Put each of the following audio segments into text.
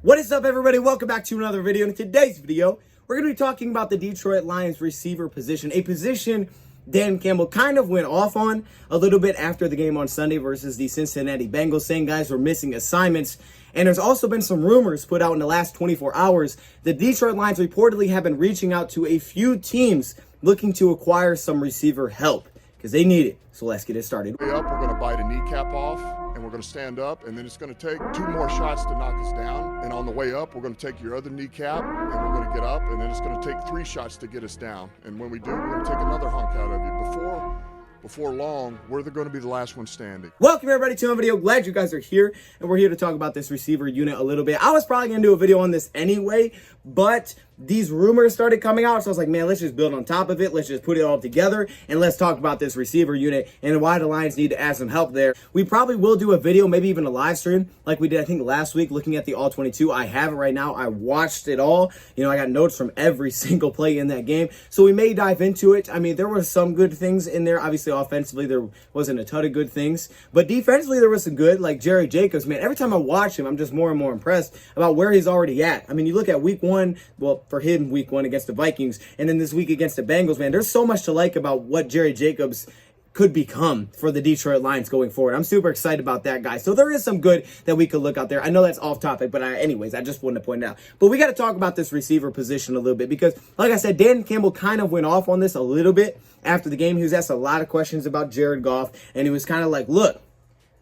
What is up, everybody? Welcome back to another video. In today's video, we're going to be talking about the Detroit Lions receiver position, a position Dan Campbell kind of went off on a little bit after the game on Sunday versus the Cincinnati Bengals, saying guys were missing assignments. And there's also been some rumors put out in the last 24 hours. The Detroit Lions reportedly have been reaching out to a few teams looking to acquire some receiver help because they need it. So let's get it started. Way up, we're going to bite a kneecap off, and we're going to stand up, and then it's going to take 2 more shots to knock us down. And on the way up, we're going to take your other kneecap, and we're going to get up, and then it's going to take 3 shots to get us down. And when we do, we're going to take another hunk out of you. Before long, we're going to be the last one standing. Welcome everybody to another video. Glad you guys are here, and we're here to talk about this receiver unit a little bit. I was probably going to do a video on this anyway, but these rumors started coming out, so I was like, man, let's just build on top of it. Let's just put it all together, and let's talk about this receiver unit and why the Lions need to add some help there. We probably will do a video, maybe even a live stream, like we did, I think, last week, looking at the All-22. I have it right now. I watched it all. You know, I got notes from every single play in that game, so we may dive into it. I mean, there were some good things in there. Obviously, offensively, there wasn't a ton of good things, but defensively, there was some good, like Jerry Jacobs, man. Every time I watch him, I'm just more and more impressed about where he's already at. I mean, you look at week 1, well, for him, week 1 against the Vikings, and then this week against the Bengals, man, there's so much to like about what Jerry Jacobs could become for the Detroit Lions going forward. I'm super excited about that, guy. So there is some good that we could look out there. I know that's off topic, but anyways, I just wanted to point it out. But we got to talk about this receiver position a little bit because, like I said, Dan Campbell kind of went off on this a little bit after the game. He was asked a lot of questions about Jared Goff, and he was kind of like, look,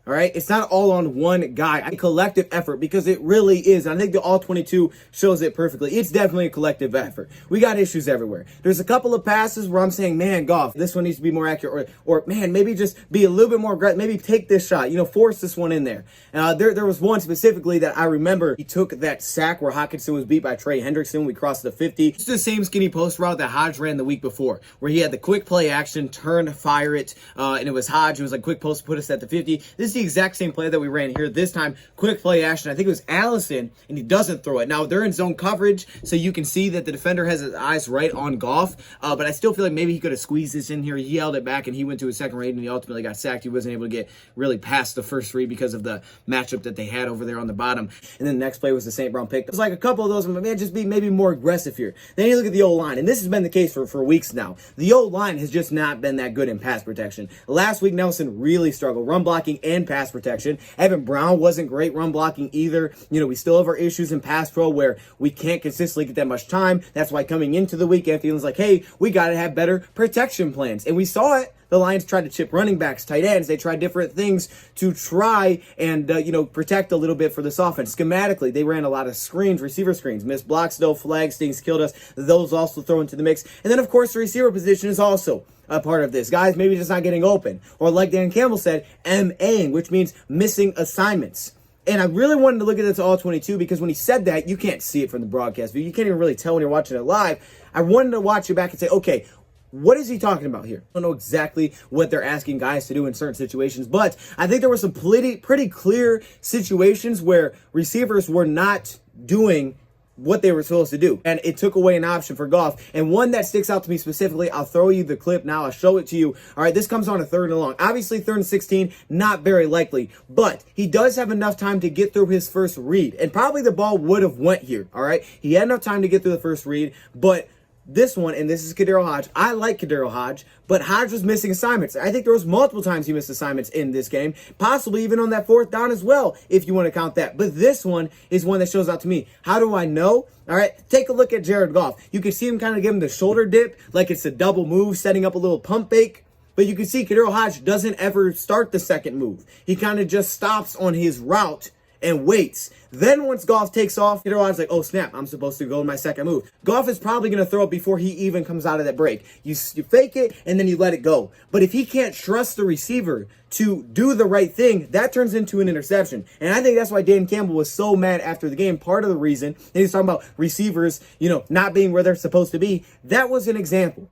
all right, it's not all on one guy. A collective effort, because it really is. And I think the All-22 shows it perfectly. It's definitely a collective effort. We got issues everywhere. There's a couple of passes where I'm saying, man, Goff, this one needs to be more accurate. Or man, maybe just be a little bit more aggressive. Maybe take this shot. You know, force this one in there. There was one specifically that I remember. He took that sack where Hockenson was beat by Trey Hendrickson. We crossed the 50. It's the same skinny post route that Hodge ran the week before, where he had the quick play action, turn, fire it, and it was Hodge. It was like quick post, put us at the 50. This is the exact same play that we ran here. This time, quick play action. I think it was Allison, and he doesn't throw it. Now, they're in zone coverage, so you can see that the defender has his eyes right on Goff, but I still feel like maybe he could have squeezed this in here. He held it back, and he went to his second read, and he ultimately got sacked. He wasn't able to get really past the first read because of the matchup that they had over there on the bottom. And then the next play was the St. Brown pick. It was like a couple of those, but man, just be maybe more aggressive here. Then you look at the O-line, and this has been the case for weeks now. The O-line has just not been that good in pass protection. Last week, Nelson really struggled, run blocking and pass protection. Evan Brown wasn't great run blocking either. You know, we still have our issues in pass pro where we can't consistently get that much time. That's why coming into the week, Anthony was like, hey, we got to have better protection plans. And we saw it. The Lions tried to chip running backs, tight ends. They tried different things to try and, protect a little bit for this offense. Schematically, they ran a lot of screens, receiver screens, missed blocks, no flags, things killed us. Those also throw into the mix. And then, of course, the receiver position is also a part of this. Guys maybe just not getting open. Or like Dan Campbell said, MAing, which means missing assignments. And I really wanted to look at this All-22 because when he said that, you can't see it from the broadcast view. You can't even really tell when you're watching it live. I wanted to watch it back and say, okay, what is he talking about here? I don't know exactly what they're asking guys to do in certain situations, but I think there were some pretty clear situations where receivers were not doing what they were supposed to do. And it took away an option for Goff. And one that sticks out to me specifically, I'll throw you the clip now. I'll show it to you. All right, this comes on a 3rd and long. Obviously, 3rd and 16, not very likely. But he does have enough time to get through his first read. And probably the ball would have went here, all right? He had enough time to get through the first read, but this one, and this is Kadero Hodge. I like Kadero Hodge, but Hodge was missing assignments. I think there was multiple times he missed assignments in this game, possibly even on that 4th down as well, if you want to count that. But this one is one that shows out to me. How do I know? All right, take a look at Jared Goff. You can see him kind of give him the shoulder dip, like it's a double move, setting up a little pump fake. But you can see Kadero Hodge doesn't ever start the second move. He kind of just stops on his route and waits. Then once Goff takes off, Kadero Hodge's like, oh snap, I'm supposed to go in my second move. Goff is probably going to throw it before he even comes out of that break. You fake it, and then you let it go. But if he can't trust the receiver to do the right thing, that turns into an interception. And I think that's why Dan Campbell was so mad after the game. Part of the reason, and he's talking about receivers, not being where they're supposed to be. That was an example.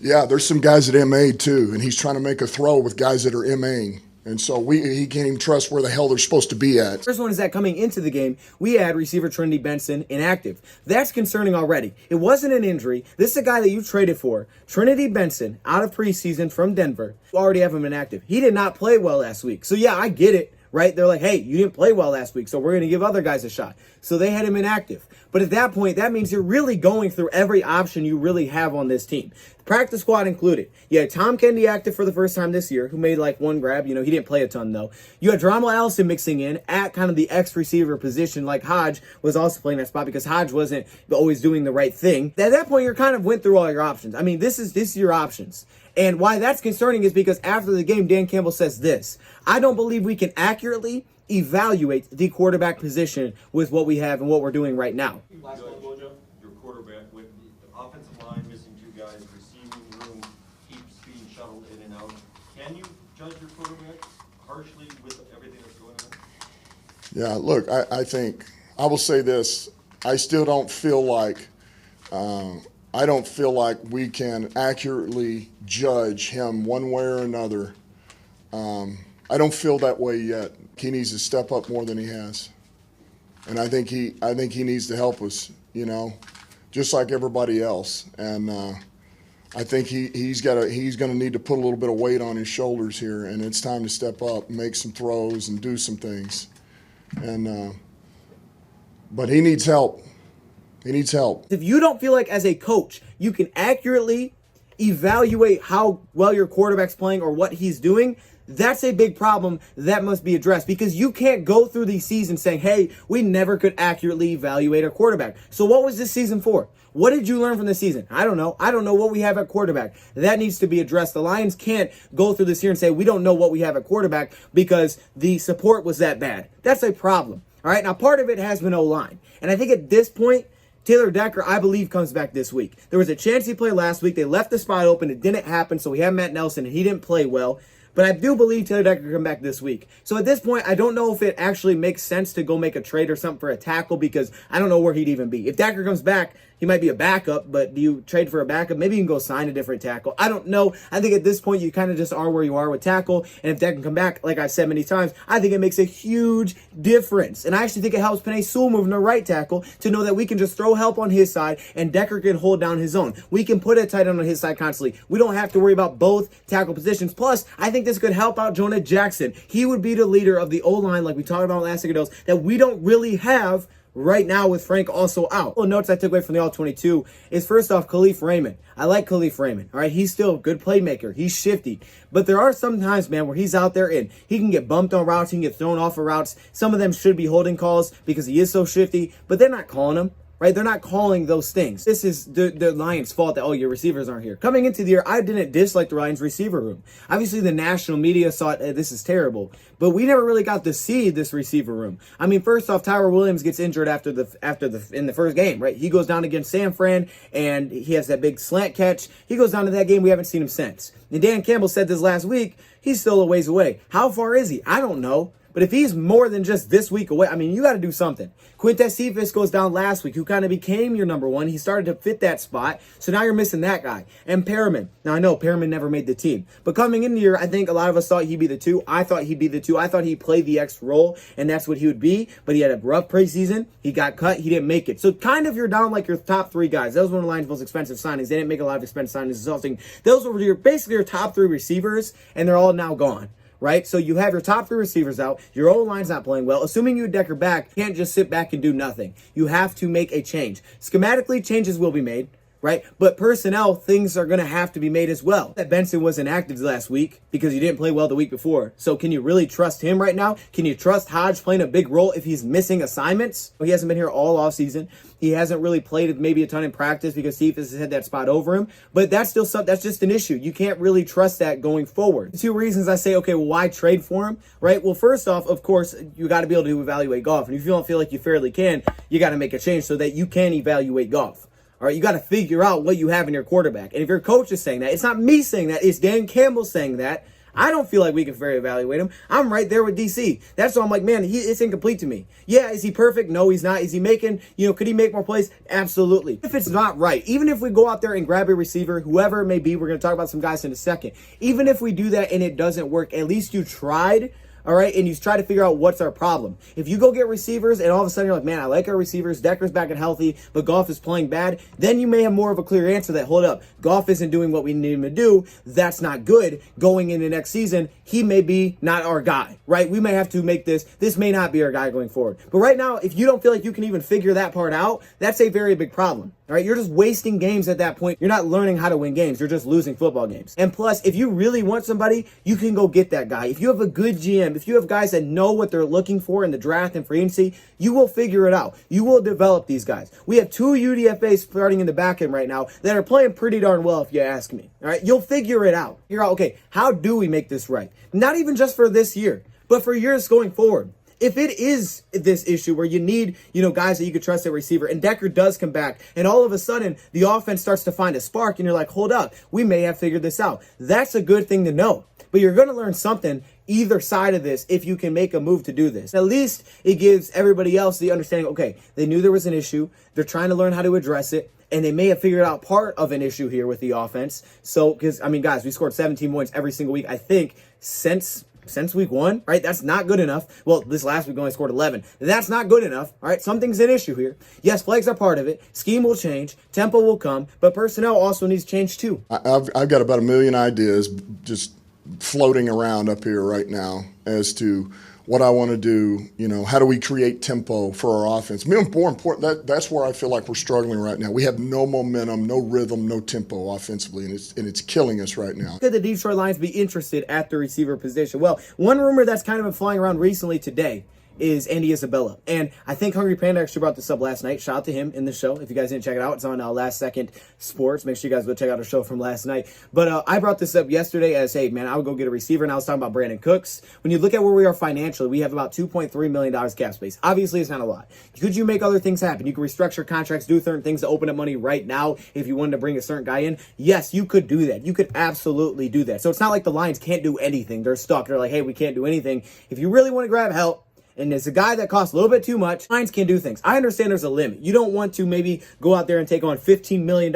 Yeah, there's some guys at MA too, and he's trying to make a throw with guys that are MAing. And so he can't even trust where the hell they're supposed to be at. First one is that coming into the game, we had receiver Trinity Benson inactive. That's concerning already. It wasn't an injury. This is a guy that you traded for. Trinity Benson, out of preseason from Denver. You already have him inactive. He did not play well last week. So yeah, I get it. right? They're like, hey, you didn't play well last week, so we're going to give other guys a shot. So they had him inactive. But at that point, that means you're really going through every option you really have on this team. Practice squad included. You had Tom Kennedy active for the first time this year, who made like one grab. He didn't play a ton though. You had Geronimo Allison mixing in at kind of the X receiver position, like Hodge was also playing that spot because Hodge wasn't always doing the right thing. At that point, you kind of went through all your options. I mean, this is your options. And why that's concerning is because after the game, Dan Campbell says this: I don't believe we can accurately evaluate the quarterback position with what we have and what we're doing right now. Last one, Bojo. Your quarterback with the offensive line missing 2 guys, receiving room keeps being shuttled in and out. Can you judge your quarterback harshly with everything that's going on? Yeah, look, I think I will say this: I still don't feel like we can accurately judge him one way or another. I don't feel that way yet. He needs to step up more than he has, and I think he needs to help us, just like everybody else. And I think he's going to need to put a little bit of weight on his shoulders here, and it's time to step up, make some throws, and do some things. And but he needs help. He needs help. If you don't feel like as a coach you can accurately evaluate how well your quarterback's playing or what he's doing, that's a big problem that must be addressed, because you can't go through the season saying, hey, we never could accurately evaluate our quarterback. So what was this season for? What did you learn from the season? I don't know. I don't know what we have at quarterback. That needs to be addressed. The Lions can't go through this year and say, we don't know what we have at quarterback because the support was that bad. That's a problem. All right. Now, part of it has been O-line. And I think at this point, Taylor Decker, I believe, comes back this week. There was a chance he played last week. They left the spot open. It didn't happen. So we have Matt Nelson, and he didn't play well. But I do believe Taylor Decker can come back this week. So at this point, I don't know if it actually makes sense to go make a trade or something for a tackle, because I don't know where he'd even be. If Decker comes back, he might be a backup, but do you trade for a backup? Maybe you can go sign a different tackle. I don't know. I think at this point, you kind of just are where you are with tackle. And if Decker can come back, like I said many times, I think it makes a huge difference. And I actually think it helps Penei Sewell moving to right tackle to know that we can just throw help on his side and Decker can hold down his own. We can put a tight end on his side constantly. We don't have to worry about both tackle positions. Plus, I think this could help out Jonah Jackson. He would be the leader of the O-line, like we talked about last week, that we don't really have right now with Frank also out. Well, notes I took away from the All-22 is, first off, Khalif Raymond. I like Khalif Raymond. All right, he's still a good playmaker. He's shifty. But there are some times, man, where he's out there and he can get bumped on routes. He can get thrown off of routes. Some of them should be holding calls because he is so shifty, but they're not calling him. Right? They're not calling those things. This is the Lions' fault that, oh, your receivers aren't here. Coming into the year, I didn't dislike the Lions receiver room. Obviously, the national media thought, hey, this is terrible. But we never really got to see this receiver room. I mean, first off, Tyrell Williams gets injured in the first game, right? He goes down against San Fran, and he has that big slant catch. He goes down to that game. We haven't seen him since. And Dan Campbell said this last week. He's still a ways away. How far is he? I don't know. But if he's more than just this week away, I mean, you got to do something. Quintez Cephas goes down last week, who kind of became your number one. He started to fit that spot. So now you're missing that guy. And Perriman. Now, I know Perriman never made the team. But coming into the year, I think a lot of us thought he'd be the 2. I thought he'd be the 2. I thought he'd play the X role, and that's what he would be. But he had a rough preseason. He got cut. He didn't make it. So kind of you're down like your top 3 guys. That was one of the Lions' most expensive signings. They didn't make a lot of expensive signings. Those were basically your top 3 receivers, and they're all now gone. Right? So you have your top 3 receivers out. Your O-line's not playing well. Assuming you Decker back, you can't just sit back and do nothing. You have to make a change. Schematically, changes will be made, right? But personnel, things are going to have to be made as well. That Benson was inactive last week because he didn't play well the week before. So can you really trust him right now? Can you trust Hodge playing a big role if he's missing assignments? He hasn't been here all offseason. He hasn't really played maybe a ton in practice because Cephas has had that spot over him. But that's still something, that's just an issue. You can't really trust that going forward. The 2 reasons I say, okay, well, why trade for him, right? Well, first off, of course, you got to be able to evaluate Goff. And if you don't feel like you fairly can, you got to make a change so that you can evaluate Goff. All right, you got to figure out what you have in your quarterback. And if your coach is saying that, it's not me saying that, it's Dan Campbell saying that. I don't feel like we can fairly evaluate him. I'm right there with DC. That's why I'm like, man, it's incomplete to me. Yeah, is he perfect? No, he's not. Is he making, could he make more plays? Absolutely. If it's not right, even if we go out there and grab a receiver, whoever it may be, we're going to talk about some guys in a second. Even if we do that and it doesn't work, at least you tried. all right? And you try to figure out what's our problem. If you go get receivers and all of a sudden you're like, man, I like our receivers, Decker's back and healthy, but Goff is playing bad, then you may have more of a clear answer that, hold up, Goff isn't doing what we need him to do. That's not good. Going into next season, he may be not our guy, right? We may have to make this may not be our guy going forward. But right now, if you don't feel like you can even figure that part out, that's a very big problem. All right, you're just wasting games at that point. You're not learning how to win games. You're just losing football games. And plus, if you really want somebody, you can go get that guy. If you have a good GM, if you have guys that know what they're looking for in the draft and free agency, you will figure it out. You will develop these guys. We have 2 UDFAs starting in the back end right now that are playing pretty darn well, if you ask me. All right, you'll figure it out. Figure out, okay, how do we make this right? Not even just for this year, but for years going forward. If it is this issue where you need, guys that you could trust at receiver, and Decker does come back, and all of a sudden the offense starts to find a spark, and you're like, hold up, we may have figured this out. That's a good thing to know. But you're going to learn something either side of this if you can make a move to do this. At least it gives everybody else the understanding, okay, they knew there was an issue, they're trying to learn how to address it, and they may have figured out part of an issue here with the offense. So, because, guys, we scored 17 points every single week, I think, since week 1, right? That's not good enough. Well, this last week we only scored 11. That's not good enough, all right? Something's an issue here. Yes, flags are part of it. Scheme will change. Tempo will come. But personnel also needs change too. I've got about a million ideas just floating around up here right now as to what I want to do, how do we create tempo for our offense? More important, that's where I feel like we're struggling right now. We have no momentum, no rhythm, no tempo offensively, and it's killing us right now. Could the Detroit Lions be interested at the receiver position? Well, one rumor that's kind of been flying around recently today is Isabella. And I think Hungry Panda actually brought this up last night. Shout out to him in the show. If you guys didn't check it out, it's on Last Second Sports. Make sure you guys go check out our show from last night. But I brought this up yesterday as, hey, man, I would go get a receiver. And I was talking about Brandon Cooks. When you look at where we are financially, we have about $2.3 million cap space. Obviously, it's not a lot. Could you make other things happen? You could restructure contracts, do certain things to open up money right now if you wanted to bring a certain guy in. Yes, you could do that. You could absolutely do that. So it's not like the Lions can't do anything. They're stuck. They're like, hey, we can't do anything. If you really want to grab help, and it's a guy that costs a little bit too much, Lions can do things. I understand there's a limit. You don't want to maybe go out there and take on $15 million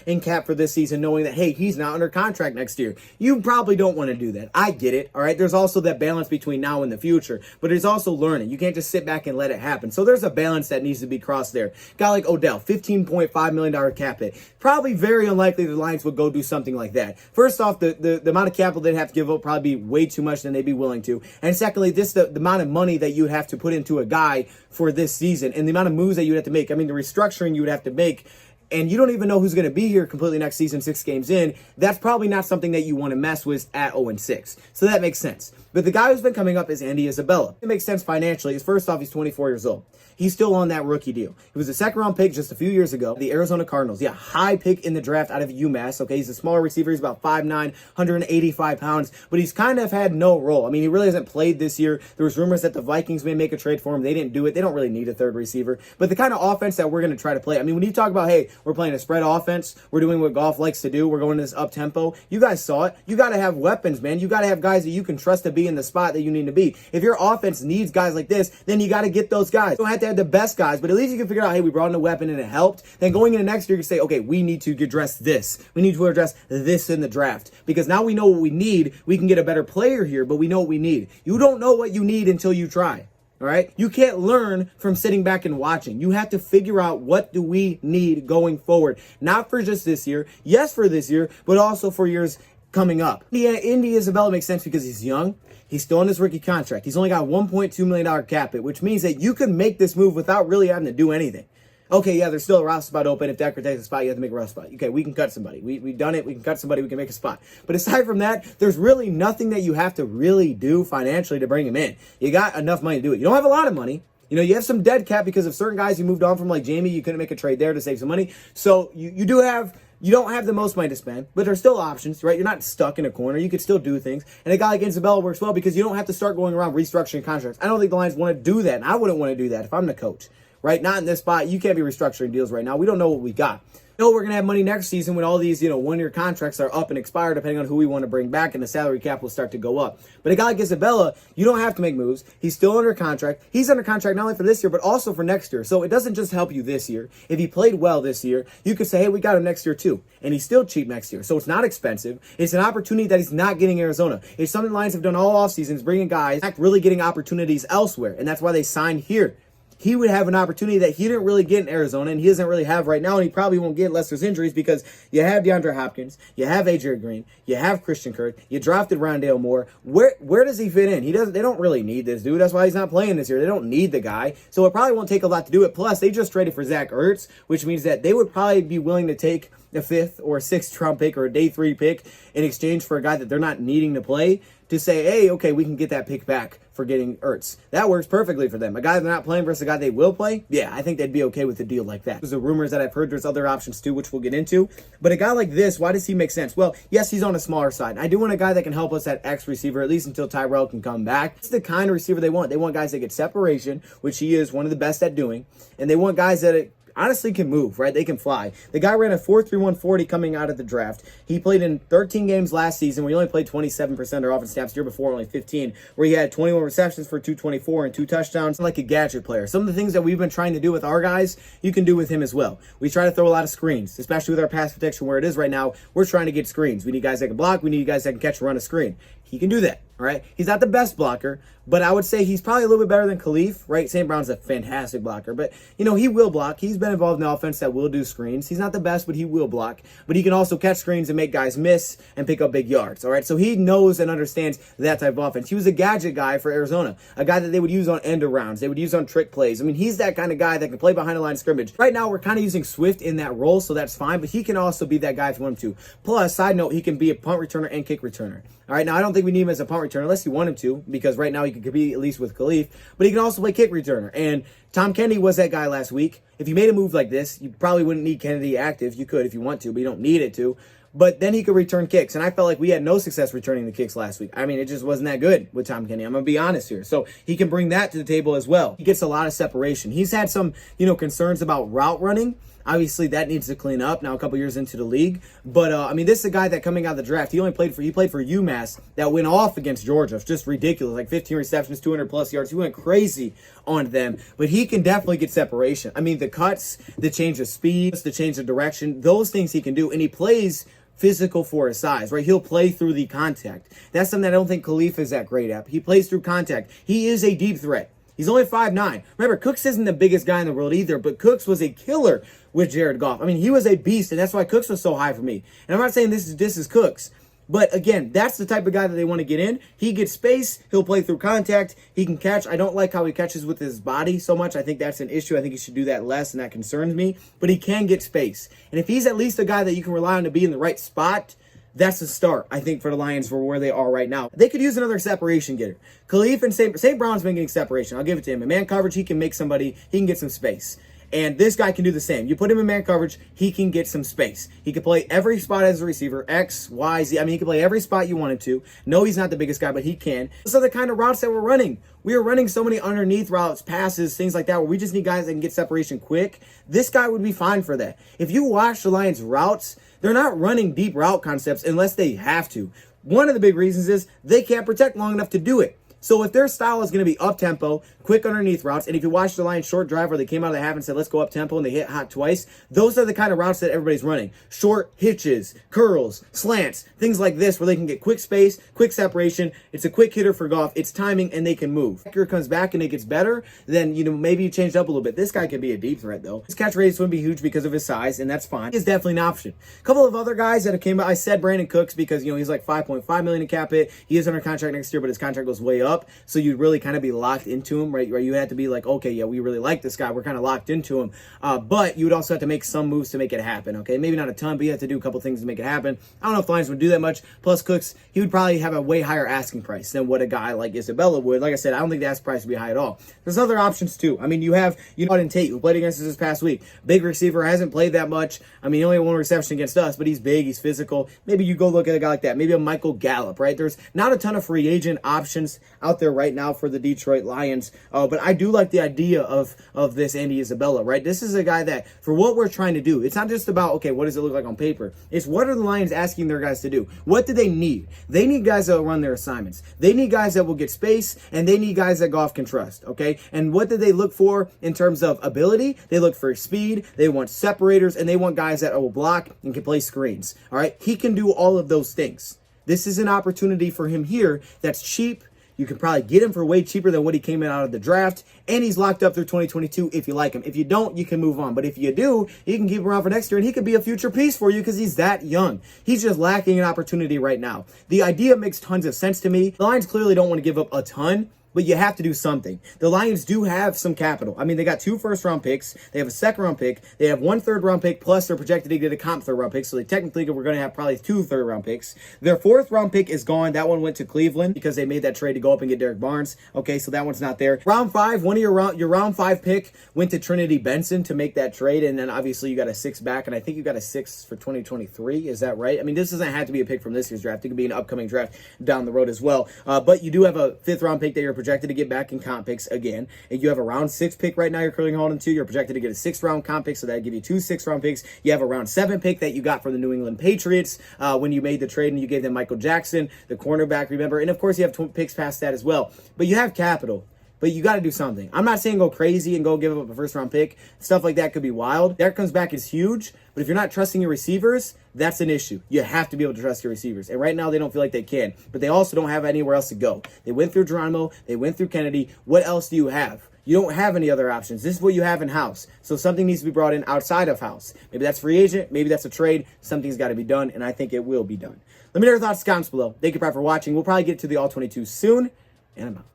in cap for this season knowing that, hey, he's not under contract next year. You probably don't want to do that. I get it, all right? There's also that balance between now and the future, but there's also learning. You can't just sit back and let it happen. So there's a balance that needs to be crossed there. Guy like Odell, $15.5 million cap hit. Probably very unlikely the Lions would go do something like that. First off, the amount of capital they'd have to give up probably be way too much than they'd be willing to. And secondly, the amount of money that you would have to put into a guy for this season and the amount of moves that you would have to make. The restructuring you would have to make, and you don't even know who's going to be here completely next season, 6 games in. That's probably not something that you want to mess with at 0-6. So that makes sense. But the guy who's been coming up is Isabella. It makes sense financially. First off, he's 24 years old. He's still on that rookie deal. He was a second-round pick just a few years ago. The Arizona Cardinals. Yeah, high pick in the draft out of UMass. Okay, he's a smaller receiver. He's about 5'9", 185 pounds. But he's kind of had no role. He really hasn't played this year. There was rumors that the Vikings may make a trade for him. They didn't do it. They don't really need a third receiver. But the kind of offense that we're going to try to play. When you talk about, hey, we're playing a spread offense. We're doing what Goff likes to do. We're going to this up-tempo. You guys saw it. You got to have weapons, man. You got to have guys that you can trust to be in the spot that you need to be. If your offense needs guys like this, then you got to get those guys. You don't have to have the best guys, but at least you can figure out, hey, we brought in a weapon and it helped. Then going into next year, you can say, okay, we need to address this. We need to address this in the draft. Because now we know what we need. We can get a better player here, but we know what we need. You don't know what you need until you try. All right? You can't learn from sitting back and watching. You have to figure out, what do we need going forward? Not for just this year. Yes, for this year, but also for years coming up. Yeah, Isabella makes sense because he's young. He's still on his rookie contract. He's only got $1.2 million cap hit, which means that you can make this move without really having to do anything. Okay, yeah, there's still a roster spot open. If Decker takes a spot, you have to make a roster spot. Okay, we can cut somebody. We've done it. We can cut somebody. We can make a spot. But aside from that, there's really nothing that you have to really do financially to bring him in. You got enough money to do it. You don't have a lot of money. You have some dead cap because of certain guys you moved on from, like Jamie. You couldn't make a trade there to save some money. So you don't have the most money to spend, but there's still options, right? You're not stuck in a corner. You could still do things. And a guy like Isabella works well because you don't have to start going around restructuring contracts. I don't think the Lions want to do that, and I wouldn't want to do that if I'm the coach. right? Not in this spot. You can't be restructuring deals right now. We don't know what we got. No, we're going to have money next season when all these, one-year contracts are up and expire, depending on who we want to bring back, and the salary cap will start to go up. But a guy like Isabella, you don't have to make moves. He's still under contract. He's under contract not only for this year, but also for next year. So it doesn't just help you this year. If he played well this year, you could say, hey, we got him next year too. And he's still cheap next year. So it's not expensive. It's an opportunity that he's not getting in Arizona. It's something the Lions have done all off seasons, bringing guys back, really getting opportunities elsewhere. And that's why they signed here. He would have an opportunity that he didn't really get in Arizona, and he doesn't really have right now, and he probably won't get unless there's injuries, because you have DeAndre Hopkins, you have A.J. Green, you have Christian Kirk, you drafted Rondale Moore. Where does he fit in? They don't really need this dude. That's why he's not playing this year. They don't need the guy, so it probably won't take a lot to do it. Plus, they just traded for Zach Ertz, which means that they would probably be willing to take a 5th or a 6th round pick or a day 3 pick in exchange for a guy that they're not needing to play, to say, hey, okay, we can get that pick back for getting Ertz. That works perfectly for them. A guy they're not playing versus a guy they will play, yeah, I think they'd be okay with a deal like that. There's the rumors that I've heard. There's other options too, which we'll get into. But a guy like this, why does he make sense? Well, yes, he's on a smaller side. I do want a guy that can help us at X receiver, at least until Tyrell can come back. It's the kind of receiver they want. They want guys that get separation, which he is one of the best at doing. And they want guys that honestly can move, right? They can fly. The guy ran a 4.31 40 coming out of the draft. He played in 13 games last season, where he only played 27% of offense snaps. Year before, only 15, where he had 21 receptions for 224 and 2 touchdowns. Like a gadget player. Some of the things that we've been trying to do with our guys, you can do with him as well. We try to throw a lot of screens, especially with our pass protection where it is right now. We're trying to get screens. We need guys that can block. We need guys that can catch and run a screen. He can do that, all right? He's not the best blocker, but I would say he's probably a little bit better than Khalif, right? St. Brown's a fantastic blocker, but, he will block. He's been involved in the offense that will do screens. He's not the best, but he will block. But he can also catch screens and make guys miss and pick up big yards, all right? So he knows and understands that type of offense. He was a gadget guy for Arizona, a guy that they would use on end arounds. They would use on trick plays. I mean, he's that kind of guy that can play behind the line of scrimmage. Right now, we're kind of using Swift in that role, so that's fine, but he can also be that guy if you want him to. Plus, side note, he can be a punt returner and kick returner. All right, now I don't think we need him as a punt returner unless you want him to, because right now he can compete at least with Khalif, but he can also play kick returner. And Tom Kennedy was that guy last week. If you made a move like this, you probably wouldn't need Kennedy active. You could if you want to, but you don't need it to. But then he could return kicks, and I felt like we had no success returning the kicks last week. I mean, it just wasn't that good with Tom Kennedy. I'm going to be honest here. So he can bring that to the table as well. He gets a lot of separation. He's had some, concerns about route running. Obviously, that needs to clean up now a couple years into the league. But, this is a guy that coming out of the draft, he played for UMass that went off against Georgia. It's just ridiculous. Like 15 receptions, 200-plus yards. He went crazy on them. But he can definitely get separation. I mean, the cuts, the change of speed, the change of direction, those things he can do. And he plays physical for his size, right? He'll play through the contact. That's something I don't think Khalif is that great at. He plays through contact. He is a deep threat. He's only 5'9". Remember, Cooks isn't the biggest guy in the world either, but Cooks was a killer with Jared Goff. I mean, he was a beast, and that's why Cooks was so high for me. And I'm not saying this is Cooks, but again, that's the type of guy that they want to get in. He gets space. He'll play through contact. He can catch. I don't like how he catches with his body so much. I think that's an issue. I think he should do that less, and that concerns me. But he can get space. And if he's at least a guy that you can rely on to be in the right spot, that's a start, I think, for the Lions for where they are right now. They could use another separation getter. Khalif and St. Brown's been getting separation. I'll give it to him. In man coverage, he can make somebody, he can get some space. And this guy can do the same. You put him in man coverage, he can get some space. He can play every spot as a receiver, X, Y, Z. I mean, he can play every spot you want him to. No, he's not the biggest guy, but he can. Those are the kind of routes that we're running. We are running so many underneath routes, passes, things like that, where we just need guys that can get separation quick. This guy would be fine for that. If you watch the Lions' routes, they're not running deep route concepts unless they have to. One of the big reasons is they can't protect long enough to do it. So if their style is going to be up-tempo, quick underneath routes, and if you watch the Lions short drive where they came out of the half and said, let's go up-tempo, and they hit hot twice, those are the kind of routes that everybody's running. Short hitches, curls, slants, things like this where they can get quick space, quick separation. It's a quick hitter for Goff. It's timing, and they can move. If comes back and it gets better, then, maybe you change it up a little bit. This guy can be a deep threat, though. His catch radius wouldn't be huge because of his size, and that's fine. He's definitely an option. A couple of other guys that have came out, I said Brandon Cooks because, he's like $5.5 million in cap hit. He is under contract next year, but his contract goes way up, so you'd really kind of be locked into him, right? Where you had to be like, okay, yeah, we really like this guy. We're kind of locked into him. But you would also have to make some moves to make it happen, okay? Maybe not a ton, but you have to do a couple things to make it happen. I don't know if Lions would do that much. Plus, Cooks, he would probably have a way higher asking price than what a guy like Isabella would. Like I said, I don't think the asking price would be high at all. There's other options, too. I mean, you have, Auden Tate, who played against us this past week. Big receiver, hasn't played that much. I mean, he only had one reception against us, but he's big, he's physical. Maybe you go look at a guy like that. Maybe a Michael Gallup, right? There's not a ton of free agent options out there right now for the Detroit Lions. But I do like the idea of this Andy Isabella, right? This is a guy that, for what we're trying to do, it's not just about, okay, what does it look like on paper? It's what are the Lions asking their guys to do? What do they need? They need guys that will run their assignments. They need guys that will get space, and they need guys that Goff can trust, okay? And what do they look for in terms of ability? They look for speed, they want separators, and they want guys that will block and can play screens, all right? He can do all of those things. This is an opportunity for him here that's cheap. You can probably get him for way cheaper than what he came in out of the draft, and he's locked up through 2022 if you like him. If you don't, you can move on. But if you do, you can keep him around for next year, and he could be a future piece for you because he's that young. He's just lacking an opportunity right now. The idea makes tons of sense to me. The Lions clearly don't want to give up a ton, but you have to do something. The Lions do have some capital. I mean, they got 2 first-round picks. They have a second-round pick. They have 1 third-round pick, plus they're projected to get a comp third-round pick. So they technically we're going to have probably 2 third-round picks. Their 4th-round pick is gone. That one went to Cleveland because they made that trade to go up and get Derek Barnes. Okay, so that one's not there. Round 5, one of your round 5 pick went to Trinity Benson to make that trade, and then obviously you got a 6 back, and I think you got a 6 for 2023. Is that right? I mean, this doesn't have to be a pick from this year's draft. It could be an upcoming draft down the road as well. But you do have a 5th-round pick that you're projected to get back in comp picks again, and you have a round 6 pick right now you're currently holding to. You're projected to get a 6th round comp pick, so that'll give you 2 6th-round picks. You have a round 7 pick that you got from the New England Patriots when you made the trade and you gave them Michael Jackson, the cornerback, remember, and of course you have picks past that as well. But you have capital, but you got to do something. I'm not saying go crazy and go give up a 1st-round pick. Stuff like that could be wild. Derek comes back is huge, but if you're not trusting your receivers, that's an issue. You have to be able to trust your receivers. And right now, they don't feel like they can. But they also don't have anywhere else to go. They went through Geronimo. They went through Kennedy. What else do you have? You don't have any other options. This is what you have in-house. So something needs to be brought in outside of house. Maybe that's free agent. Maybe that's a trade. Something's got to be done, and I think it will be done. Let me know your thoughts in the comments below. Thank you for watching. We'll probably get to the All-22 soon, and I'm out.